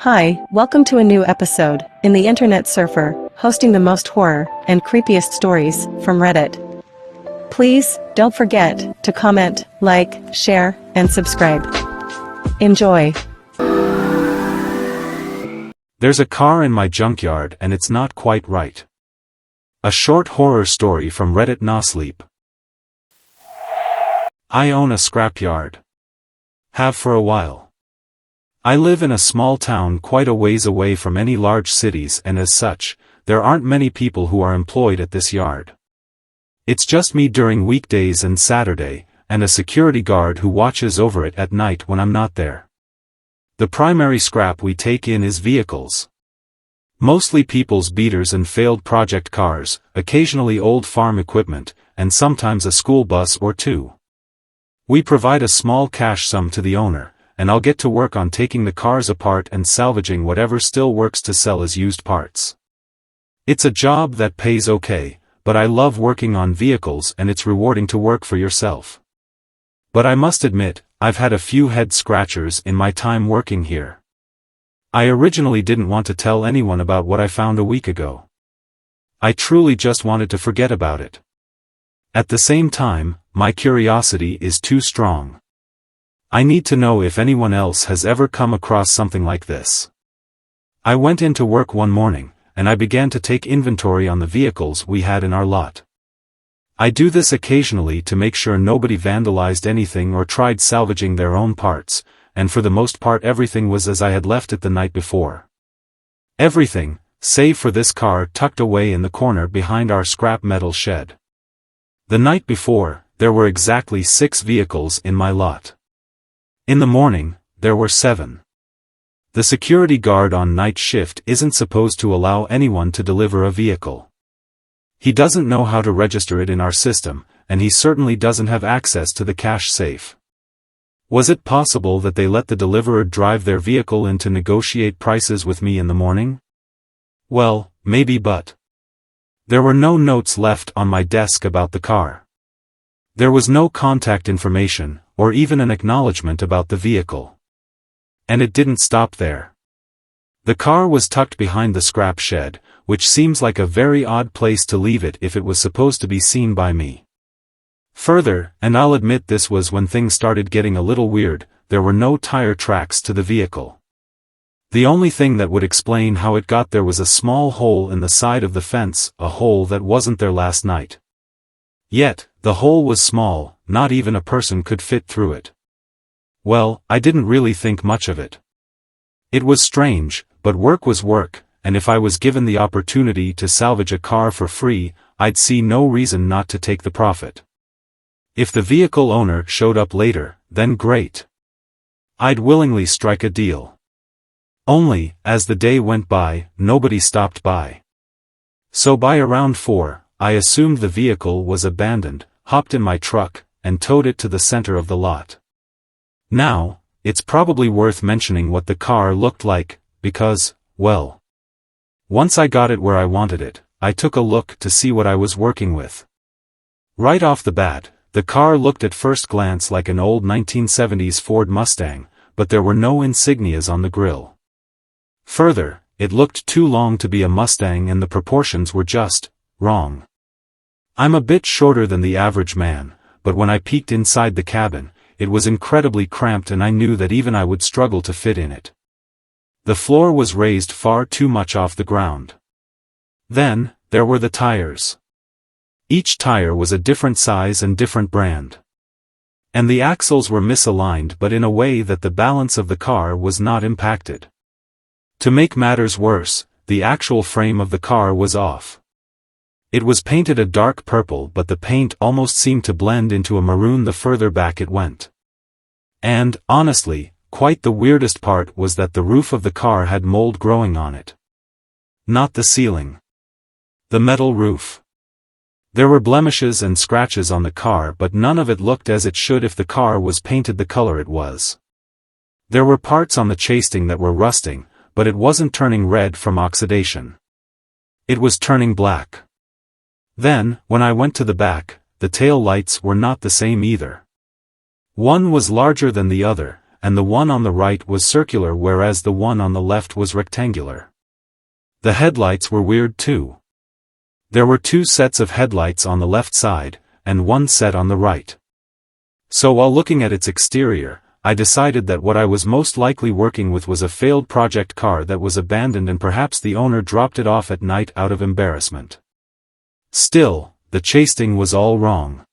Hi, welcome to a new episode in the Internet Surfer, hosting the most horror and creepiest stories from Reddit. Please don't forget to comment, like, share, and subscribe. Enjoy. There's a car in my junkyard and it's not quite right. A short horror story from Reddit. Nosleep. I own a scrapyard. Have for a while. I live in a small town quite a ways away from any large cities, and as such, there aren't many people who are employed at this yard. It's just me during weekdays and Saturday, and a security guard who watches over it at night when I'm not there. The primary scrap we take in is vehicles. Mostly people's beaters and failed project cars, occasionally old farm equipment, and sometimes a school bus or two. We provide a small cash sum to the owner, and I'll get to work on taking the cars apart and salvaging whatever still works to sell as used parts. It's a job that pays okay, but I love working on vehicles and it's rewarding to work for yourself. But I must admit, I've had a few head scratchers in my time working here. I originally didn't want to tell anyone about what I found a week ago. I truly just wanted to forget about it. At the same time, my curiosity is too strong. I need to know if anyone else has ever come across something like this. I went into work one morning, and I began to take inventory on the vehicles we had in our lot. I do this occasionally to make sure nobody vandalized anything or tried salvaging their own parts, and for the most part everything was as I had left it the night before. Everything, save for this car tucked away in the corner behind our scrap metal shed. The night before, there were exactly 6 vehicles in my lot. In the morning, there were 7. The security guard on night shift isn't supposed to allow anyone to deliver a vehicle. He doesn't know how to register it in our system, and he certainly doesn't have access to the cash safe. Was it possible that they let the deliverer drive their vehicle in to negotiate prices with me in the morning? Well, maybe, but there were no notes left on my desk about the car. There was no contact information, or even an acknowledgement about the vehicle. And it didn't stop there. The car was tucked behind the scrap shed, which seems like a very odd place to leave it if it was supposed to be seen by me. Further, and I'll admit this was when things started getting a little weird, there were no tire tracks to the vehicle. The only thing that would explain how it got there was a small hole in the side of the fence, a hole that wasn't there last night. Yet, the hole was small, not even a person could fit through it. Well, I didn't really think much of it. It was strange, but work was work, and if I was given the opportunity to salvage a car for free, I'd see no reason not to take the profit. If the vehicle owner showed up later, then great. I'd willingly strike a deal. Only, as the day went by, nobody stopped by. So by around 4, I assumed the vehicle was abandoned, hopped in my truck, and towed it to the center of the lot. Now, it's probably worth mentioning what the car looked like, because, well, once I got it where I wanted it, I took a look to see what I was working with. Right off the bat, the car looked at first glance like an old 1970s Ford Mustang, but there were no insignias on the grille. Further, it looked too long to be a Mustang and the proportions were just wrong. I'm a bit shorter than the average man, but when I peeked inside the cabin, it was incredibly cramped and I knew that even I would struggle to fit in it. The floor was raised far too much off the ground. Then, there were the tires. Each tire was a different size and different brand. And the axles were misaligned but in a way that the balance of the car was not impacted. To make matters worse, the actual frame of the car was off. It was painted a dark purple but the paint almost seemed to blend into a maroon the further back it went. And, honestly, quite the weirdest part was that the roof of the car had mold growing on it. Not the ceiling. The metal roof. There were blemishes and scratches on the car but none of it looked as it should if the car was painted the color it was. There were parts on the chasing that were rusting, but it wasn't turning red from oxidation. It was turning black. Then, when I went to the back, the tail lights were not the same either. One was larger than the other, and the one on the right was circular whereas the one on the left was rectangular. The headlights were weird too. There were two sets of headlights on the left side, and one set on the right. So while looking at its exterior, I decided that what I was most likely working with was a failed project car that was abandoned and perhaps the owner dropped it off at night out of embarrassment. Still, the chasing was all wrong.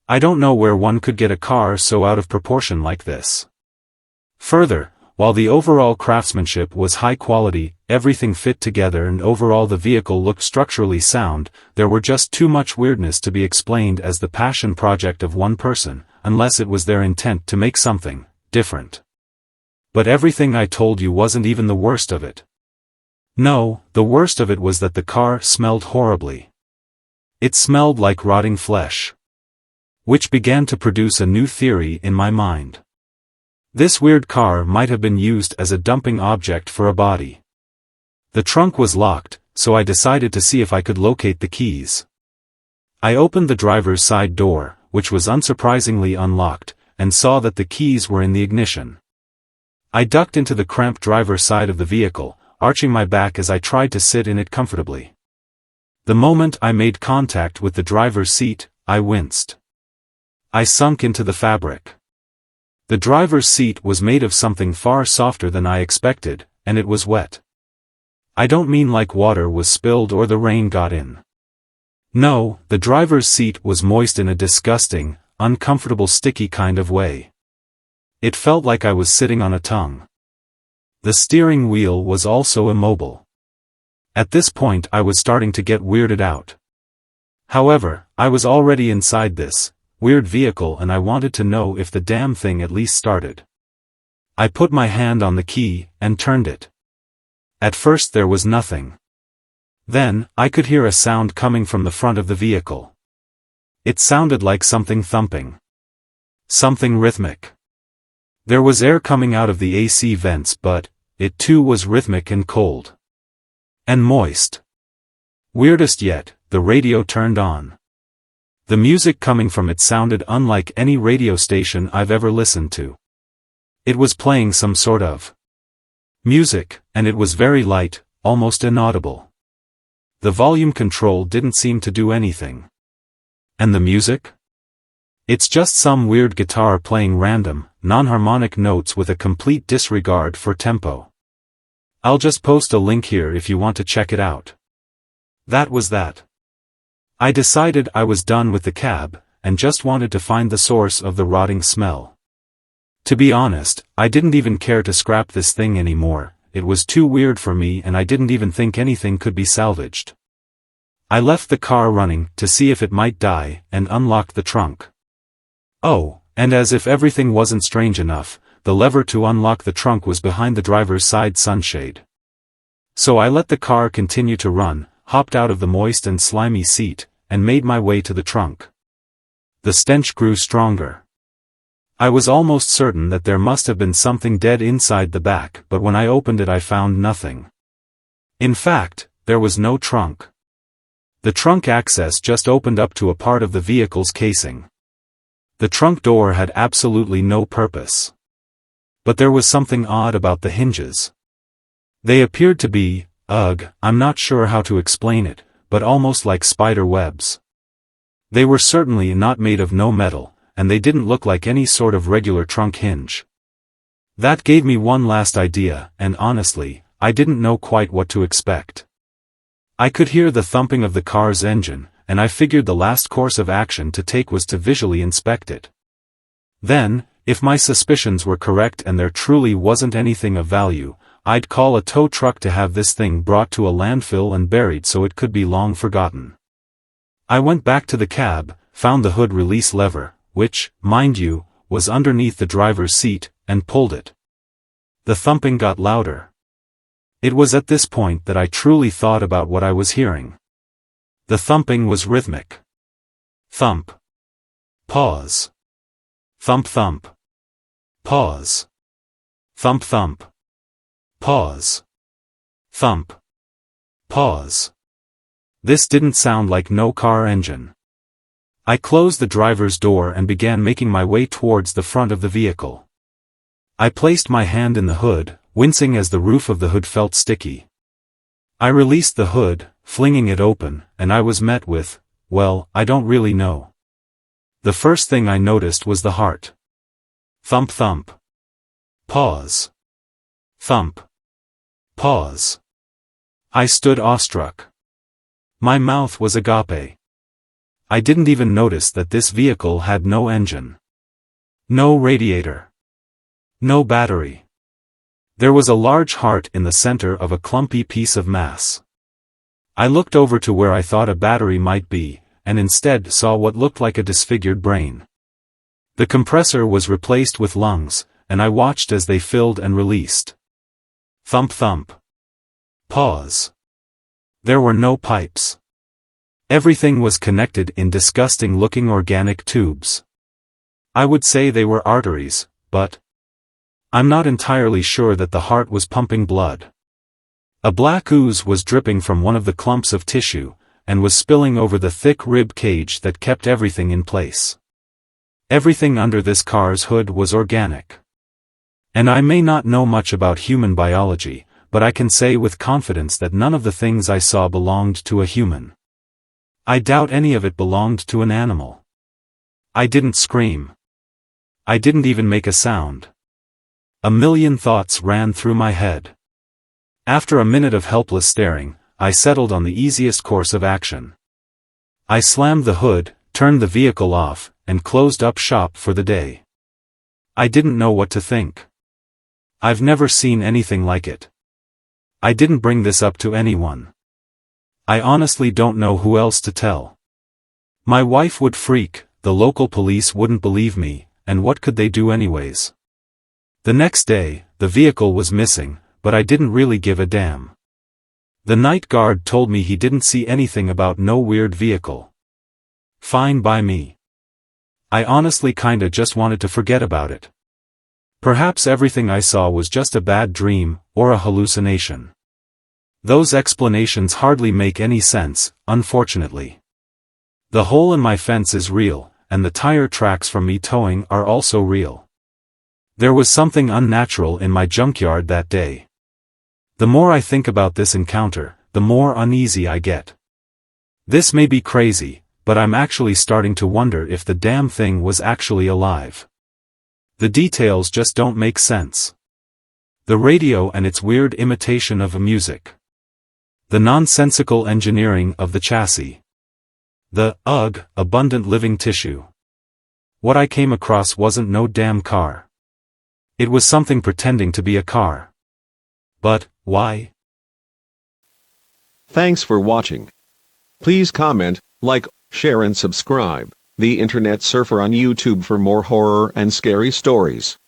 I don't know where one could get a car so out of proportion like this. Further, while the overall craftsmanship was high quality, everything fit together and overall the vehicle looked structurally sound, there were just too much weirdness to be explained as the passion project of one person, unless it was their intent to make something different. But everything I told you wasn't even the worst of it. No, the worst of it was that the car smelled horribly. It smelled like rotting flesh. Which began to produce a new theory in my mind. This weird car might have been used as a dumping object for a body. The trunk was locked, so I decided to see if I could locate the keys. I opened the driver's side door, which was unsurprisingly unlocked, and saw that the keys were in the ignition. I ducked into the cramped driver's side of the vehicle, arching my back as I tried to sit in it comfortably. The moment I made contact with the driver's seat, I winced. I sunk into the fabric. The driver's seat was made of something far softer than I expected, and it was wet. I don't mean like water was spilled or the rain got in. No, the driver's seat was moist in a disgusting, uncomfortable sticky kind of way. It felt like I was sitting on a tongue. The steering wheel was also immobile. At this point I was starting to get weirded out. However, I was already inside this weird vehicle and I wanted to know if the damn thing at least started. I put my hand on the key, and turned it. At first there was nothing. Then, I could hear a sound coming from the front of the vehicle. It sounded like something thumping. Something rhythmic. There was air coming out of the AC vents but, it too was rhythmic and cold. And moist. Weirdest yet, the radio turned on. The music coming from it sounded unlike any radio station I've ever listened to. It was playing some sort of music, and it was very light, almost inaudible. The volume control didn't seem to do anything. And the music? It's just some weird guitar playing random, non-harmonic notes with a complete disregard for tempo. I'll just post a link here if you want to check it out. That was that. I decided I was done with the cab, and just wanted to find the source of the rotting smell. To be honest, I didn't even care to scrap this thing anymore, it was too weird for me and I didn't even think anything could be salvaged. I left the car running to see if it might die, and unlocked the trunk. Oh, and as if everything wasn't strange enough, the lever to unlock the trunk was behind the driver's side sunshade. So I let the car continue to run, hopped out of the moist and slimy seat, and made my way to the trunk. The stench grew stronger. I was almost certain that there must have been something dead inside the back, but when I opened it I found nothing. In fact, there was no trunk. The trunk access just opened up to a part of the vehicle's casing. The trunk door had absolutely no purpose. But there was something odd about the hinges. They appeared to be, I'm not sure how to explain it, but almost like spider webs. They were certainly not made of no metal, and they didn't look like any sort of regular trunk hinge. That gave me one last idea, and honestly, I didn't know quite what to expect. I could hear the thumping of the car's engine, and I figured the last course of action to take was to visually inspect it. Then, if my suspicions were correct and there truly wasn't anything of value, I'd call a tow truck to have this thing brought to a landfill and buried so it could be long forgotten. I went back to the cab, found the hood release lever, which, mind you, was underneath the driver's seat, and pulled it. The thumping got louder. It was at this point that I truly thought about what I was hearing. The thumping was rhythmic. Thump. Pause. Thump thump. Pause. Thump thump. Pause. Thump. Pause. This didn't sound like no car engine. I closed the driver's door and began making my way towards the front of the vehicle. I placed my hand in the hood, wincing as the roof of the hood felt sticky. I released the hood, flinging it open, and I was met with, well, I don't really know. The first thing I noticed was the heart. Thump thump. Pause. Thump. Pause. I stood awestruck. My mouth was agape. I didn't even notice that this vehicle had no engine. No radiator. No battery. There was a large heart in the center of a clumpy piece of mass. I looked over to where I thought a battery might be, and instead saw what looked like a disfigured brain. The compressor was replaced with lungs, and I watched as they filled and released. Thump thump. Pause. There were no pipes. Everything was connected in disgusting-looking organic tubes. I would say they were arteries, but I'm not entirely sure that the heart was pumping blood. A black ooze was dripping from one of the clumps of tissue, and was spilling over the thick rib cage that kept everything in place. Everything under this car's hood was organic. And I may not know much about human biology, but I can say with confidence that none of the things I saw belonged to a human. I doubt any of it belonged to an animal. I didn't scream. I didn't even make a sound. A million thoughts ran through my head. After a minute of helpless staring, I settled on the easiest course of action. I slammed the hood, turned the vehicle off, and closed up shop for the day. I didn't know what to think. I've never seen anything like it. I didn't bring this up to anyone. I honestly don't know who else to tell. My wife would freak, the local police wouldn't believe me, and what could they do anyways? The next day, the vehicle was missing, but I didn't really give a damn. The night guard told me he didn't see anything about no weird vehicle. Fine by me. I honestly kinda just wanted to forget about it. Perhaps everything I saw was just a bad dream, or a hallucination. Those explanations hardly make any sense, unfortunately. The hole in my fence is real, and the tire tracks from me towing are also real. There was something unnatural in my junkyard that day. The more I think about this encounter, the more uneasy I get. This may be crazy, but I'm actually starting to wonder if the damn thing was actually alive. The details just don't make sense. The radio and its weird imitation of music. The nonsensical engineering of the chassis. The, abundant living tissue. What I came across wasn't no damn car. It was something pretending to be a car. But, why? Thanks for watching. Please comment, like, share and subscribe. The Internet Surfer on YouTube for more horror and scary stories.